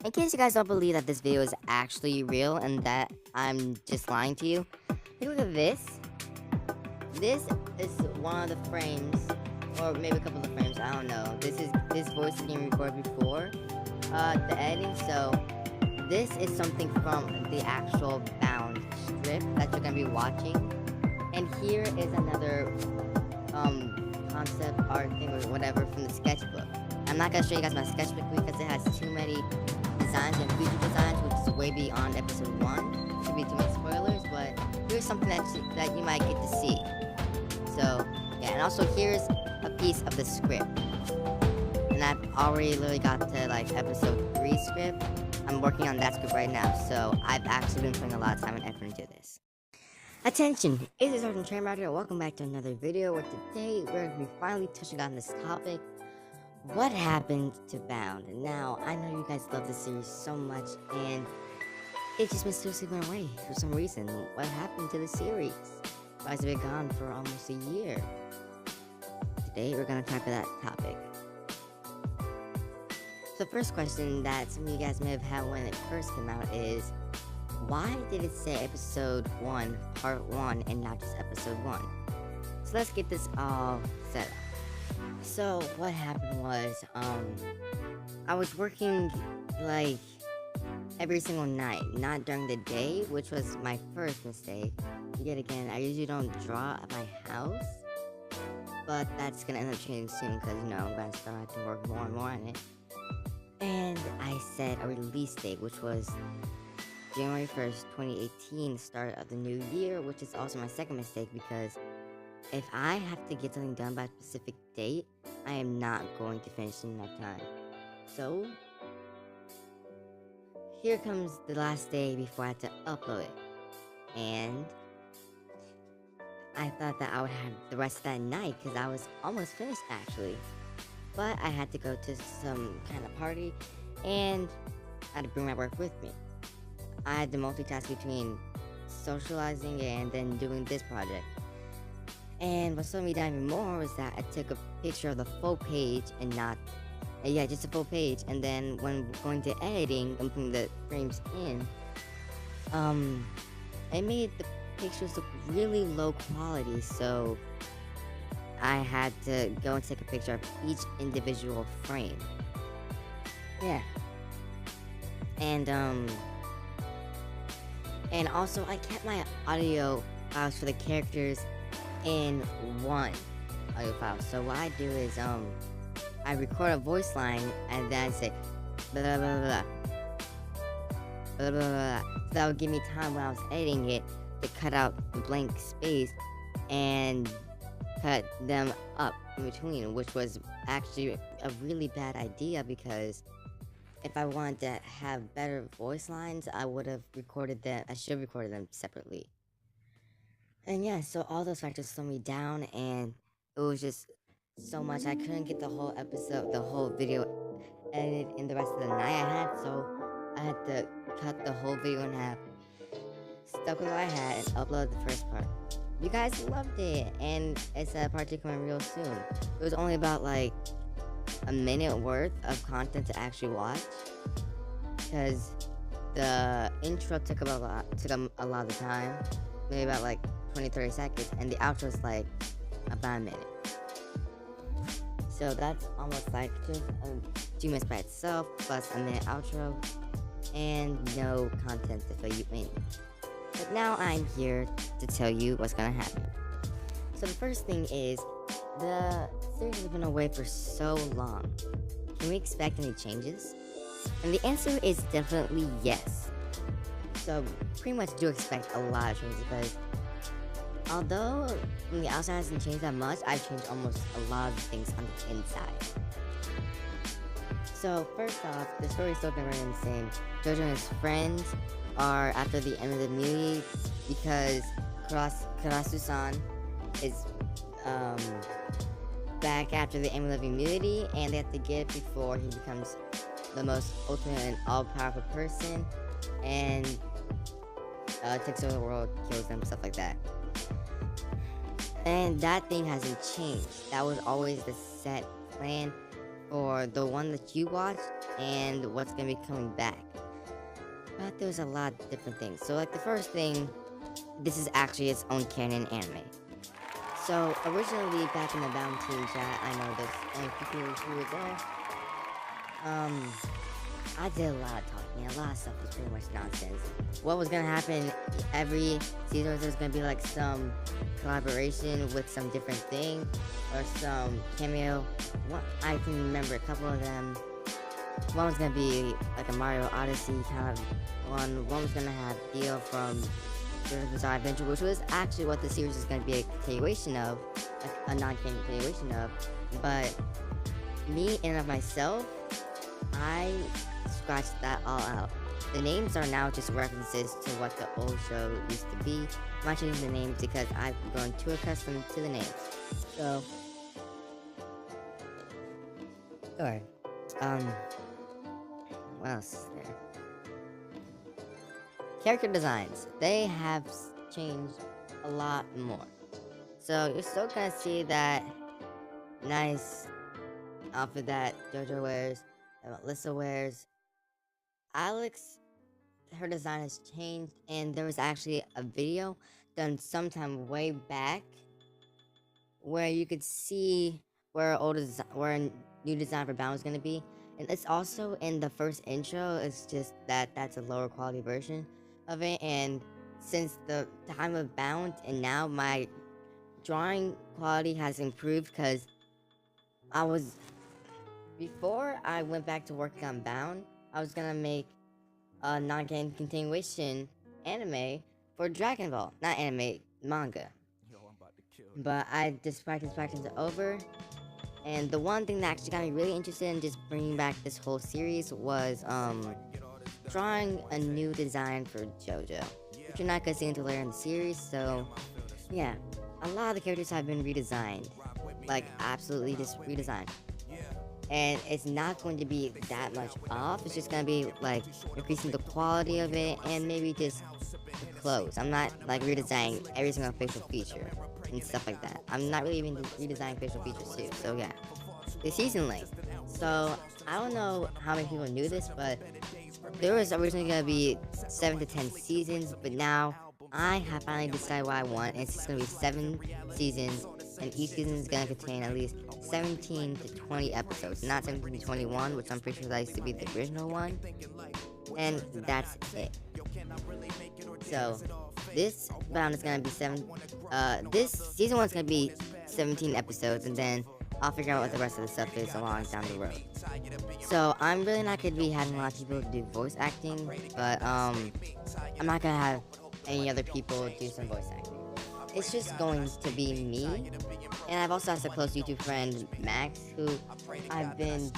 In case you guys don't believe that this video is actually real and that I'm just lying to you, take a look at this. This is one of the frames, or maybe a couple of frames, I don't know. This voice is being recorded before the editing, so this is something from the actual Bound strip that you're gonna be watching. And here is another concept art thing or whatever from the sketchbook. I'm not gonna show you guys my sketchbook because it has too many designs and future designs, which is way beyond episode 1. Could be too many spoilers, but here's something that you might get to see. So yeah, and also here's a piece of the script. And I've already literally got to like episode 3 script. I'm working on that script right now, so I've actually been putting a lot of time and effort into this. Attention, it is Sergeant Trainrider, and welcome back to another video where today we're going to be finally touching on this topic. What happened to Bound? Now, I know you guys love this series so much, and it just mysteriously went away for some reason. What happened to the series? Why has it been gone for almost a year? Today, we're going to tackle that topic. So the first question that some of you guys may have had when it first came out is, why did it say episode 1, part 1, and not just episode 1? So let's get this all set up. So what happened was, I was working like every single night, not during the day, which was my first mistake. Yet again, I usually don't draw at my house, but that's gonna end up changing soon because, you know, I'm gonna start having to work more and more on it. And I set a release date, which was January 1st, 2018, start of the new year, which is also my second mistake because if I have to get something done by a specific date, I am not going to finish in enough time. So, here comes the last day before I have to upload it. And I thought that I would have the rest of that night because I was almost finished actually. But I had to go to some kind of party and I had to bring my work with me. I had to multitask between socializing and then doing this project. And what slowed me down even more was that I took a picture of the full page and not, just a full page. And then when going to editing and putting the frames in, it made the pictures look really low quality. So I had to go and take a picture of each individual frame. Yeah. And also I kept my audio files for the characters in one audio file. So what I do is I record a voice line and then I say blah blah blah blah blah blah blah. So that would give me time when I was editing it to cut out the blank space and cut them up in between, which was actually a really bad idea because if I wanted to have better voice lines, I would have recorded them. I should have recorded them separately. And yeah, so all those factors slowed me down, and it was just so much. I couldn't get the whole episode, the whole video edited in the rest of the night I had, so I had to cut the whole video in half, stuck with what I had, and upload the first part. You guys loved it, and it's a part 2 coming real soon. It was only about like a minute worth of content to actually watch, because the intro took a lot of the time, maybe about like 20-30 seconds, and the outro is like about a minute. So that's almost like just 2 minutes by itself, plus a minute outro, and no content to fill you in. But now I'm here to tell you what's gonna happen. So the first thing is, the series has been away for so long. Can we expect any changes? And the answer is definitely yes. So pretty much do expect a lot of changes because although the outside hasn't changed that much, I've changed almost a lot of things on the inside. So first off, the story's still been running the same. Jojo and his friends are after the end of the immunity because Karasu-san is back after the end of immunity, and they have to get it before he becomes the most ultimate and all-powerful person and takes over the world, kills them, stuff like that. And that thing hasn't changed. That was always the set plan for the one that you watched. and what's gonna be coming back. But there's a lot of different things. So like the first thing, this is actually its own canon anime. So originally back in the Bound Team chat, I know there's only people who were there. I did a lot of talking. A lot of stuff was pretty much nonsense. What was gonna happen every season? There's gonna be like some collaboration with some different thing or some cameo. I can remember a couple of them. One was gonna be like a Mario Odyssey kind of one. One was gonna have Dio from JoJo's Bizarre Adventure, which was actually what the series is gonna be a continuation of, a non-canon continuation of. But me and of myself, I scratched that all out. The names are now just references to what the old show used to be. I'm not changing the names because I've grown too accustomed to the names. So, sure. What else is there? Character designs. They have changed a lot more. So you're still gonna see that nice outfit that JoJo wears, that Alyssa wears. Alex, her design has changed, and there was actually a video done sometime way back where you could see where where a new design for Bound was gonna be, and it's also in the first intro. It's just that that's a lower quality version of it, and since the time of Bound and now, my drawing quality has improved because before I went back to working on Bound, I was gonna make a non-canon continuation anime for Dragon Ball. Not anime, manga. But I just practiced it over. And the one thing that actually got me really interested in just bringing back this whole series was drawing a new design for JoJo, which you're not gonna see until later in the series. So yeah, a lot of the characters have been redesigned, like absolutely just redesigned. And it's not going to be that much off. It's just gonna be like increasing the quality of it and maybe just the clothes. I'm not like redesigning every single facial feature and stuff like that. I'm not really even redesigning facial features too. So yeah, the season length. So I don't know how many people knew this, but there was originally gonna be 7 to 10 seasons, but now I have finally decided what I want. And it's just gonna be 7 seasons, and each season is gonna contain at least 17 to 20 episodes, not 17 to 21, which I'm pretty sure that used to be the original one. And that's it. So this round is gonna be this season 1 is gonna be 17 episodes, and then I'll figure out what the rest of the stuff is along down the road. So I'm really not gonna be having a lot of people do voice acting, but I'm not gonna have any other people do some voice acting. It's just going to be me, and I've also asked a close YouTube friend, Max, who I've been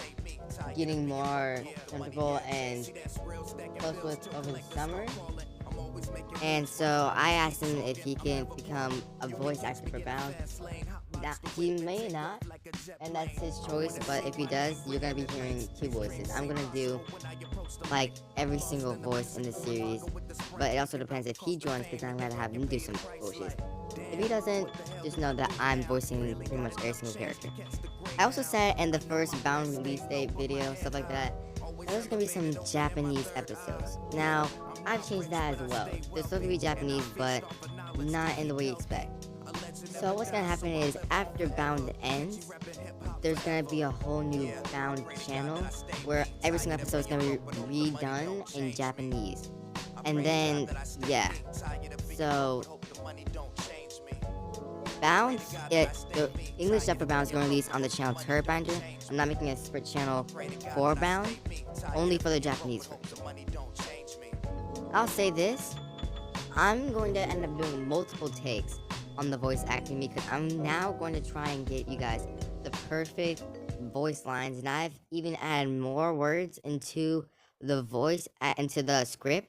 getting more comfortable and close with over the summer. And so I asked him if he can become a voice actor for Bound. Now, he may not, and that's his choice, but if he does, you're gonna be hearing 2 voices. I'm gonna do like every single voice in the series, but it also depends if he joins, because I'm gonna have him do some voices. If he doesn't, just know that I'm voicing pretty much every single character. I also said in the first Bound release date video, stuff like that, there's gonna be some Japanese episodes. Now, I've changed that as well. There's still gonna be Japanese, but not in the way you expect. So what's gonna happen is, after Bound ends, there's gonna be a whole new Bound channel where every single episode is gonna be redone in Japanese. And then, yeah. So Bound, the English dub for Bound is going to release on the channel Turbinder. I'm not making a separate channel for Bound, only for the Japanese version. I'll say this, I'm going to end up doing multiple takes on the voice acting, because I'm now going to try and get you guys the perfect voice lines, and I've even added more words into into the script,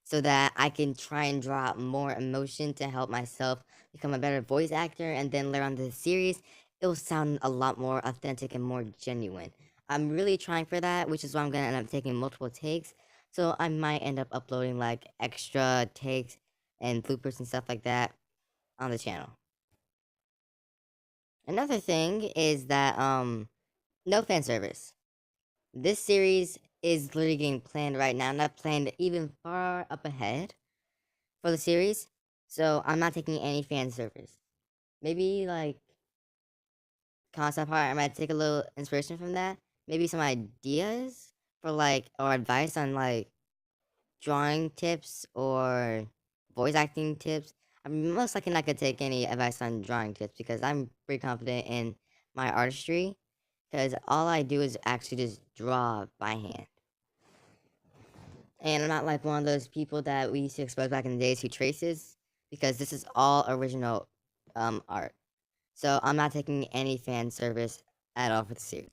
so that I can try and draw out more emotion to help myself become a better voice actor, and then later on the series, it will sound a lot more authentic and more genuine. I'm really trying for that, which is why I'm gonna end up taking multiple takes, so I might end up uploading like extra takes and bloopers and stuff like that on the channel. Another thing is that, no fan service. This series is literally getting planned right now, not planned even far up ahead for the series. So I'm not taking any fan service. Maybe like concept art, I might take a little inspiration from that. Maybe some ideas for like or advice on like drawing tips or voice acting tips. I'm most likely not gonna take any advice on drawing tips because I'm pretty confident in my artistry. Because all I do is actually just draw by hand. And I'm not like one of those people that we used to expose back in the days who traces, because this is all original art. So I'm not taking any fan service at all for the series.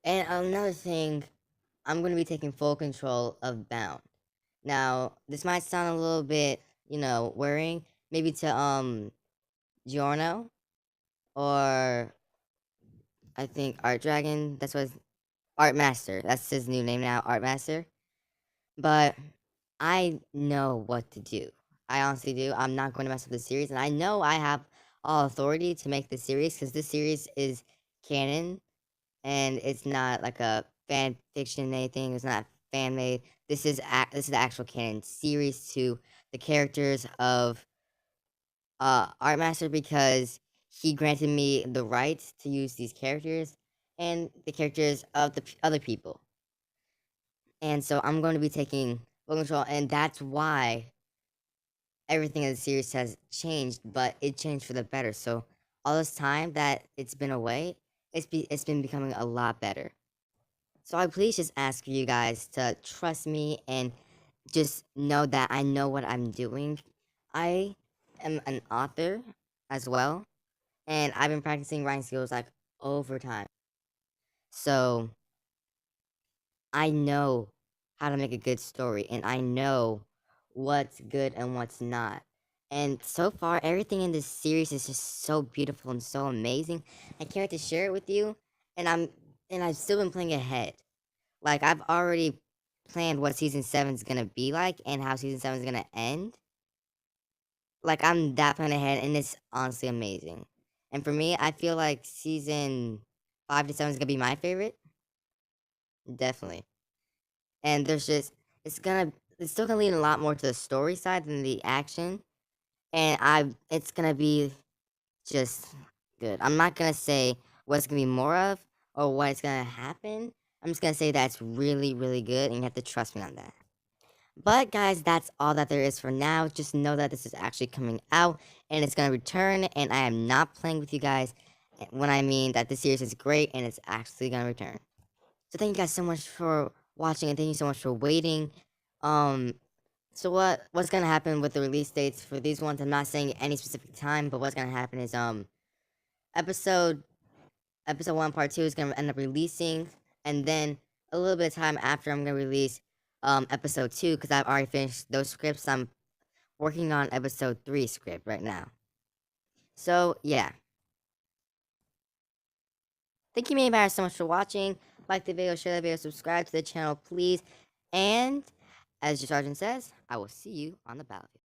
And another thing, I'm going to be taking full control of Bound. Now, this might sound a little bit, worrying, maybe to Giorno or I think Art Dragon. That's what Art Master. That's his new name now, Art Master. But I know what to do. I honestly do. I'm not going to mess with the series, and I know I have all authority to make the series because this series is canon and it's not like a fan fiction anything. It's not fan made. This is the actual canon series to the characters of Art Master, because he granted me the rights to use these characters and the characters of the other people. And so I'm going to be taking full control, and that's why everything in the series has changed, but it changed for the better. So all this time that it's been away, it's been becoming a lot better. So I please just ask you guys to trust me and just know that I know what I'm doing. I am an author as well, and I've been practicing writing skills like over time. So I know how to make a good story, and I know what's good and what's not. And so far, everything in this series is just so beautiful and so amazing. I can't wait to share it with you. And I've still been playing ahead. Like I've already planned what season 7 is gonna be like and how season 7 is gonna end. Like I'm that far ahead, and it's honestly amazing. And for me, I feel like season 5 to 7 is gonna be my favorite, definitely. And it's still gonna lean a lot more to the story side than the action, and it's gonna be just good. I'm not gonna say what's gonna be more of or what's gonna happen. I'm just gonna say that's really, really good, and you have to trust me on that. But guys, that's all that there is for now. Just know that this is actually coming out and it's gonna return, and I am not playing with you guys when I mean that this series is great and it's actually gonna return. So thank you guys so much for watching, and thank you so much for waiting. Um, so what's gonna happen with the release dates for these ones? I'm not saying any specific time, but what's gonna happen is episode episode 1 part 2 is gonna end up releasing, and then a little bit of time after I'm gonna release episode 2, because I've already finished those scripts. I'm working on episode 3 script right now. So yeah. Thank you many so much for watching. Like the video, share the video, subscribe to the channel, please. And as your sergeant says, I will see you on the battlefield.